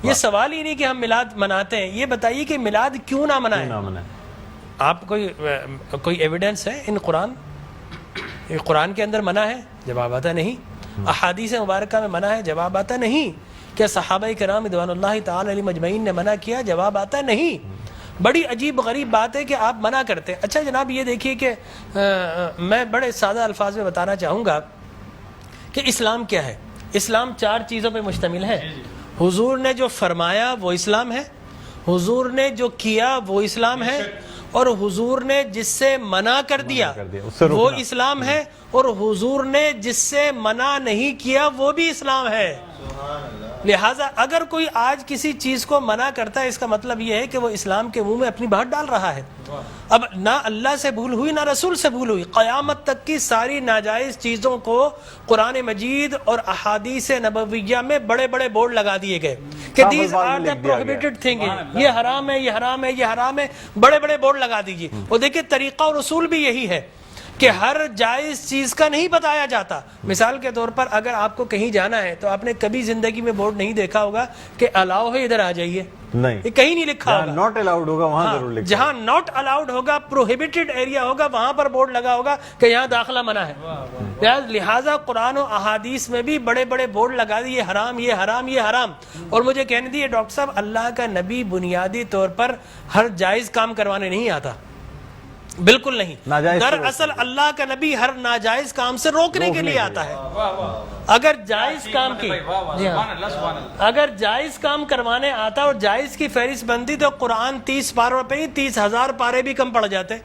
یہ سوال ہی نہیں کہ ہم میلاد مناتے ہیں، یہ بتائیے کہ میلاد کیوں نہ منائیں؟ آپ کوئی ایویڈنس ہے ان قرآن کے اندر منع ہے؟ جواب آتا نہیں۔ احادیث مبارکہ میں منع ہے؟ جواب آتا نہیں۔ کیا صحابہ کرام رضوان اللہ تعالی علیہم اجمعین نے منع کیا؟ جواب آتا نہیں۔ بڑی عجیب غریب بات ہے کہ آپ منع کرتے ہیں۔ اچھا جناب یہ دیکھیے کہ میں بڑے سادہ الفاظ میں بتانا چاہوں گا کہ اسلام کیا ہے۔ اسلام 4 چیزوں پہ مشتمل ہے۔ حضور نے جو فرمایا وہ اسلام ہے، حضور نے جو کیا وہ اسلام ہے، اور حضور نے جس سے منع کر دیا وہ اسلام ہے، اور حضور نے جس سے منع نہیں کیا وہ بھی اسلام ہے۔ لہٰذا اگر کوئی آج کسی چیز کو منع کرتا ہے، اس کا مطلب یہ ہے کہ وہ اسلام کے منہ میں اپنی بات ڈال رہا ہے۔ اب نہ اللہ سے بھول ہوئی نہ رسول سے بھول ہوئی، قیامت تک کی ساری ناجائز چیزوں کو قرآن مجید اور احادیث نبویہ میں بڑے بڑے بورڈ لگا دیے گئے کہ these are the prohibited thing, یہ حرام ہے، یہ حرام ہے، یہ حرام ہے، بڑے بڑے بورڈ لگا دیجیے۔ اور دیکھیں طریقہ اور اصول بھی یہی ہے کہ ہر جائز چیز کا نہیں بتایا جاتا۔ مثال کے طور پر اگر آپ کو کہیں جانا ہے تو آپ نے کبھی زندگی میں بورڈ نہیں دیکھا ہوگا کہ الاؤ ہے ادھر آ جائیے، نہیں، یہ کہیں نہیں لکھا ہوگا۔ ناٹ الاؤڈ ہوگا وہاں ضرور لکھا، جہاں ناٹ الاؤڈ ہوگا، پروہیبٹڈ ایریا ہوگا، وہاں پر بورڈ لگا ہوگا کہ یہاں داخلہ منع ہے۔ لہٰذا قرآن و احادیث میں بھی بڑے بڑے بورڈ لگا دیے، یہ حرام، یہ حرام، یہ حرام۔ اور مجھے کہنے دیے ڈاکٹر صاحب، اللہ کا نبی بنیادی طور پر ہر جائز کام کروانے نہیں آتا، بالکل نہیں۔ دراصل اللہ کا نبی ہر ناجائز کام سے روکنے کے لیے آتا ہے۔ اگر جائز کام کی اگر جائز کام کروانے آتا اور جائز کی فہرست بنتی تو قرآن 30 پاروں پہ ہی 30,000 پارے بھی کم پڑ جاتے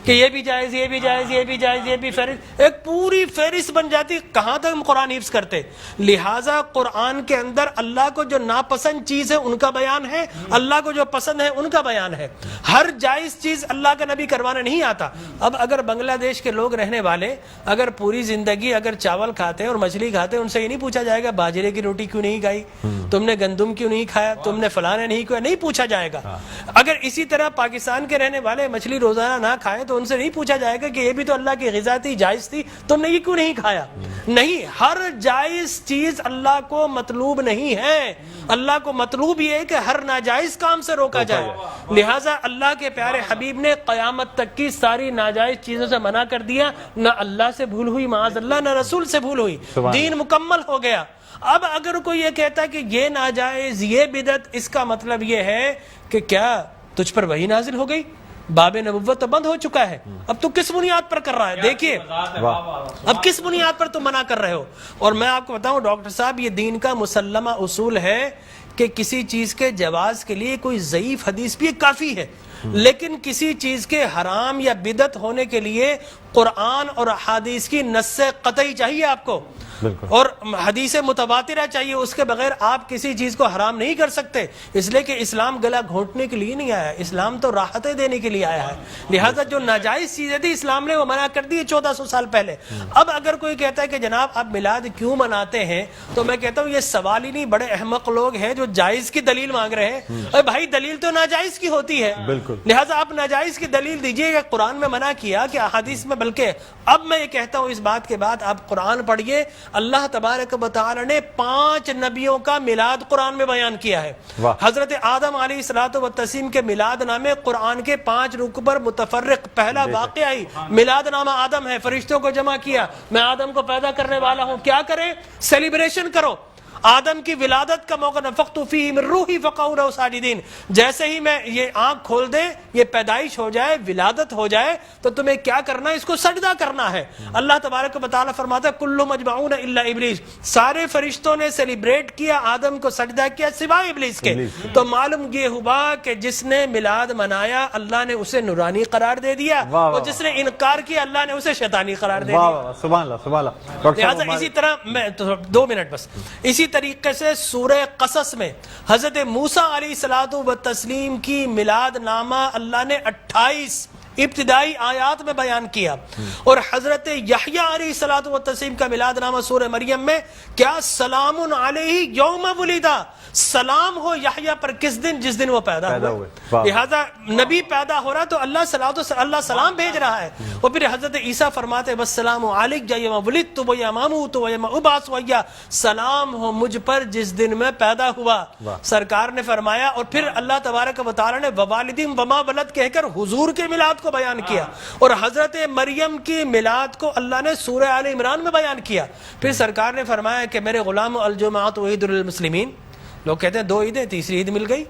کہ یہ بھی جائز، یہ بھی جائز، یہ بھی جائز، یہ بھی فہرست، ایک پوری فہرست بن جاتی۔ کہاں تک ہم قرآن حفظ کرتے؟ لہٰذا قرآن کے اندر اللہ کو جو ناپسند چیز ہے ان کا بیان ہے، اللہ کو جو پسند ہے ان کا بیان ہے۔ ہر جائز چیز اللہ کا نبی کروانے نہیں آتا۔ اب اگر بنگلہ دیش کے لوگ رہنے والے اگر پوری زندگی اگر چاول کھاتے اور مچھلی کھاتے، ان سے یہ نہیں پوچھا جائے گا باجرے کی روٹی کیوں نہیں کھائی، تم نے گندم کیوں نہیں کھایا، تم نے فلاں نہیں کیا، نہیں پوچھا جائے گا۔ اگر اسی طرح پاکستان کے رہنے والے مچھلی روزانہ نہ کھائیں تو ان سے نہیں پوچھا جائے گا کہ یہ بھی تو اللہ کی غذا تھی، جائز تھی، تم نے یہ کیوں نہیں کھایا۔ نہیں، ہر جائز چیز اللہ کو مطلوب نہیں ہے، اللہ کو مطلوب یہ ہے کہ ہر ناجائز کام سے روکا جائے۔ لہٰذا اللہ کے پیارے حبیب نے قیامت تک کی ساری ناجائز چیزوں سے منع کر دیا، نہ اللہ سے بھول ہوئی معاذ اللہ، نہ رسول سے بھول ہوئی، دین مکمل ہو گیا۔ اب اگر کوئی یہ کہتا ہے کہ یہ ناجائز، یہ بدعت، اس کا مطلب یہ ہے کہ کیا تجھ پر وحی نازل ہو گئی؟ باب نبوت تو بند ہو چکا ہے، اب تو کس بنیاد پر کر رہا ہے؟ دیکھیے اب کس بنیاد پر تم منع کر رہے ہو۔ اور میں آپ کو بتاؤں ڈاکٹر صاحب، یہ دین کا مسلمہ اصول ہے کہ کسی چیز کے جواز کے لیے کوئی ضعیف حدیث بھی کافی ہے، لیکن کسی چیز کے حرام یا بدعت ہونے کے لیے قرآن اور احادیث کی نص قطعی چاہیے آپ کو، اور حدیث متواترہ چاہیے، اس کے بغیر آپ کسی چیز کو حرام نہیں کر سکتے، اس لیے کہ اسلام گلا گھونٹنے کے لیے نہیں آیا، اسلام تو راحتیں دینے کے لیے آیا ہے۔ لہٰذا جو ناجائز چیزیں تھی اسلام نے وہ منع کر دی 1400 سال پہلے۔ اب اگر کوئی کہتا ہے کہ جناب آپ میلاد کیوں مناتے ہیں، تو میں کہتا ہوں یہ سوال ہی نہیں، بڑے احمق لوگ ہیں جو جائز کی دلیل مانگ رہے ہیں۔ ارے بھائی دلیل تو ناجائز کی ہوتی ہے، لہٰذا آپ ناجائز کی دلیل دیجئے کہ قرآن میں منع کیا کہ احادیث میں، بلکہ اب میں یہ کہتا ہوں اس بات کے بعد آپ قرآن پڑھیے، اللہ تبارک و تعالی نے 5 نبیوں کا میلاد قرآن میں بیان کیا ہے۔ حضرت آدم علیہ الصلوۃ والتسلیم کے میلاد نامے قرآن کے 5 رکوع پر متفرق، پہلا واقعہ ہی میلاد نامہ آدم ہے، فرشتوں کو جمع کیا، میں آدم کو پیدا کرنے والا ہوں، کیا کریں؟ سیلیبریشن کرو۔ آدم کی ولادت کا موقع، نفخت فیہ من روحی فقعوا لہ ساجدین، جیسے ہی میں یہ آنکھ کھول دے، یہ پیدائش ہو جائے، ولادت ہو جائے، تو تمہیں کیا کرنا ہے؟ اس کو سجدہ کرنا ہے۔ اللہ تبارک و تعالیٰ فرماتا ہے کل مجمعون الا ابلیس، سارے فرشتوں نے سیلیبریٹ کیا، آدم کو سجدہ کیا سوائے ابلیس کے۔ تو معلوم یہ ہوا کہ جس نے میلاد منایا اللہ نے اسے نورانی قرار دے دیا، اور جس نے انکار کیا اللہ نے اسے شیطانی قرار دے دیا۔ سبحان اللہ سبحان اللہ۔ لہٰذا اسی طرح میں 2 منٹ بس، اسی طریقے سے سورہ قصص میں حضرت موسیٰ علیہ الصلوۃ والتسلیم کی میلاد نامہ اللہ نے 28 ابتدائی آیات میں بیان کیا. اور حضرت یحییٰ علیہ الصلوۃ والتسلیم کا میلاد نامہ سورہ مریم میں کیا سلام علیہ یوم ولدا، سلام ہو یحییٰ پر کس دن؟ جس دن وہ پیدا ہوئے. لہذا نبی پیدا ہو رہا تو اللہ سلام بھیج رہا ہے. اور پھر حضرت عیسیٰ فرماتے والسلام علیک یوم ولدت و یوم اموت و یوم ابعث حیا، سلام ہو مجھ پر جس دن میں پیدا ہوا. سرکار نے فرمایا. اور پھر اللہ تبارک و تعالی نے ووالدین وما ولد کہہ کر حضور کے میلاد کو بیان کیا. اور حضرت مریم کی میلاد کو اللہ نے سورہ آل عمران میں بیان کیا. پھر سرکار نے فرمایا کہ میرے غلام الجمعۃ عید للمسلمین. لوگ کہتے ہیں 2 عیدیں، تیسری عید مل گئی.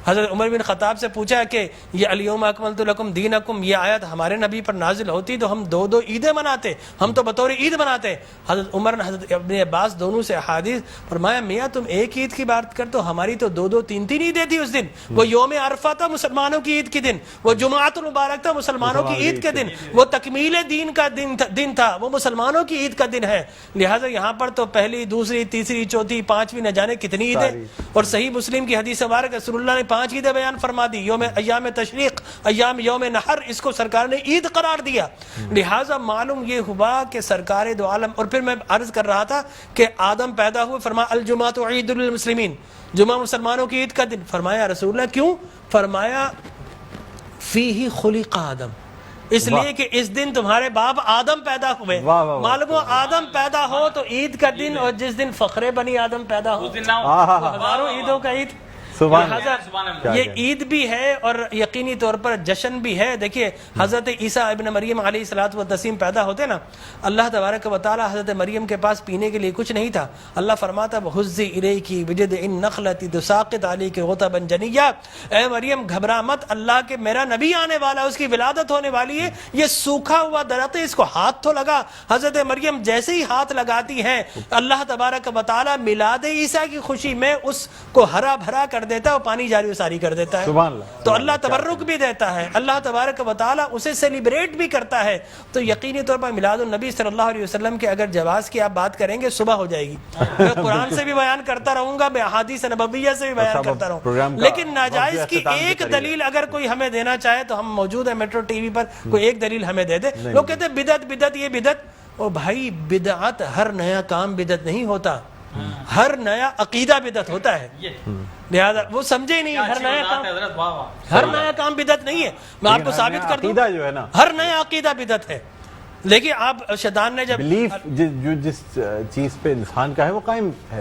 حضرت عمر بن خطاب سے پوچھا کہ یہ الیوم اکملت لکم دینکم، یہ آیت ہمارے نبی پر نازل ہوتی تو ہم 2 عیدیں مناتے، ہم تو بطور عید مناتے. حضرت عمر نے حضرت ابن عباس دونوں سے احادیث فرمایا میاں تم ایک عید کی بات کرتے ہو، ہماری تو 2 3 عیدیں تھی اس دن. وہ یوم عرفہ تھا مسلمانوں کی عید کے دن، وہ جمعۃ المبارک تھا مسلمانوں کی عید کے دن، وہ تکمیل دین کا دن تھا، وہ مسلمانوں کی عید کا دن ہے. لہٰذا یہاں پر تو پہلی، دوسری، تیسری، چوتھی، 5ویں نہ جانے کتنی عیدیں. اور صحیح مسلم کی حدیث مبارک رسول اللہ نے 5 عیدیں بیان فرما دی. ایام تشریق، یوم نحر، اس کو سرکار نے عید قرار دیا. لہٰذا معلوم یہ ہوا کہ سرکار دو عالم. اور پھر میں عرض کر رہا تھا کہ آدم پیدا ہوئے، فرمایا الجمعۃ عید للمسلمین، جمعہ مسلمانوں کی عید کا دن. فرمایا رسول اللہ کیوں؟ فرمایا فیہ خلق آدم، اس لیے کہ اس دن تمہارے باپ آدم پیدا ہوئے. معلوم ہو آدم پیدا ہو تو عید کا دن، اور جس دن فخر بنی آدم پیدا ہو ہزاروں عیدوں کا عید. یہ عید بھی ہے اور یقینی طور پر جشن بھی ہے. دیکھیے حضرت عیسیٰ ابن مریم علیہ الصلوۃ والتسلیم پیدا ہوتے نا، اللہ تبارک و تعالی حضرت مریم کے پاس پینے کے لیے کچھ نہیں تھا. اللہ فرماتا وَهُزِّ إِلَيْكِ بِجِذْعِ النَّخْلَةِ تُسَاقِطْ عَلَيْكِ رُطَبًا جَنِيًّا، اے مریم گھبرا مت، اللہ کے میرا نبی آنے والا ہے، اس کی ولادت ہونے والی ہے. یہ سوکھا ہوا درخت ہے، اس کو ہاتھ تو لگا. حضرت مریم جیسے ہی ہاتھ لگاتی ہیں اللہ تبارک و تعالی میلاد عیسیٰ کی خوشی میں اس کو ہرا بھرا کر دیتا ہے، وہ پانی جاری و ساری کر دیتا ہے. تو اللہ تبرک بھی دیتا ہے، اللہ تبارک و تعالی اسے سیلیبریٹ بھی کرتا ہے. تو یقینی طور پر میلاد النبی صلی اللہ علیہ وسلم کے اگر جواز کی آپ بات کریں گے صبح ہو جائے گی. میں قرآن سے بھی بیان کرتا رہوں گا، میں احادیث نبویہ سے بھی بیان کرتا رہوں، لیکن ناجائز کی ایک دلیل اگر کوئی ہمیں دینا چاہے تو ہم موجود ہیں میٹرو ٹی وی پر، کوئی ایک دلیل ہمیں دے دے. لوگ کہتے ہیں بدعت یہ بدعت. او بھائی بدعت ہر نیا کام بدعت نہیں ہوتا، ہر نیا عقیدہ بدعت ہوتا ہے. لہذا وہ سمجھے ہی نہیں، ہر نیا کام بدعت نہیں ہے. میں آپ کو ثابت کر دوں ہر نیا عقیدہ بدعت ہے. لیکن آپ شیطان نے جب بلیف جو جس چیز پہ انسان کا ہے وہ قائم ہے،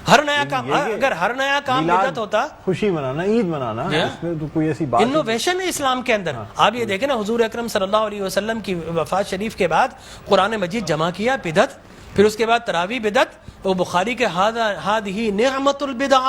ہر نیا کام، اگر ہر نیا کام بدعت ہوتا، خوشی منانا، عید منانا، اس میں تو کوئی ایسی بات انوویشن ہے اسلام کے اندر. آپ یہ دیکھیں نا حضور اکرم صلی اللہ علیہ وسلم کی وفات شریف کے بعد قرآن مجید جمع کیا بدعت، پھر اس کے بعد تراویح بدعت. وہ بخاری کے ہذہ نعمت البدع،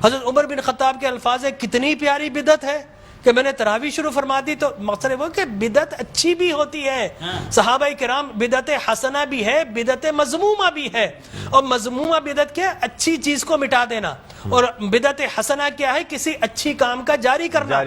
حضرت عمر بن خطاب کے الفاظ ہے کتنی پیاری بدعت ہے کہ میں نے تراویح شروع فرما دی. تو مقصد وہ کہ بدعت اچھی بھی ہوتی ہے. صحابہ کرام بدعت حسنہ بھی ہے، بدعت مذمومہ بھی ہے. اور مذمومہ بدعت کیا؟ اچھی چیز کو مٹا دینا، اور بدعت حسنہ کیا ہے؟ کسی اچھی کام کا جاری کرنا.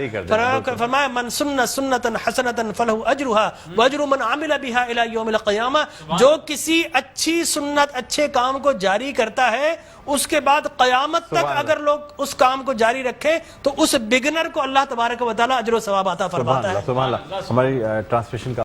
فرمایا من سن سنتا حسنتا فلہ اجرھا واجر من عمل بها الى یوم القیامہ. جو کسی اچھی سنت، اچھے کام کو جاری کرتا ہے، اس کے بعد قیامت تک اگر لوگ اس کام کو جاری رکھیں تو اس بگنر کو اللہ تبارک و تعالی اجر و ثواب عطا فرماتا ہے. سبحان اللہ. ہماری ٹرانسلیشن کا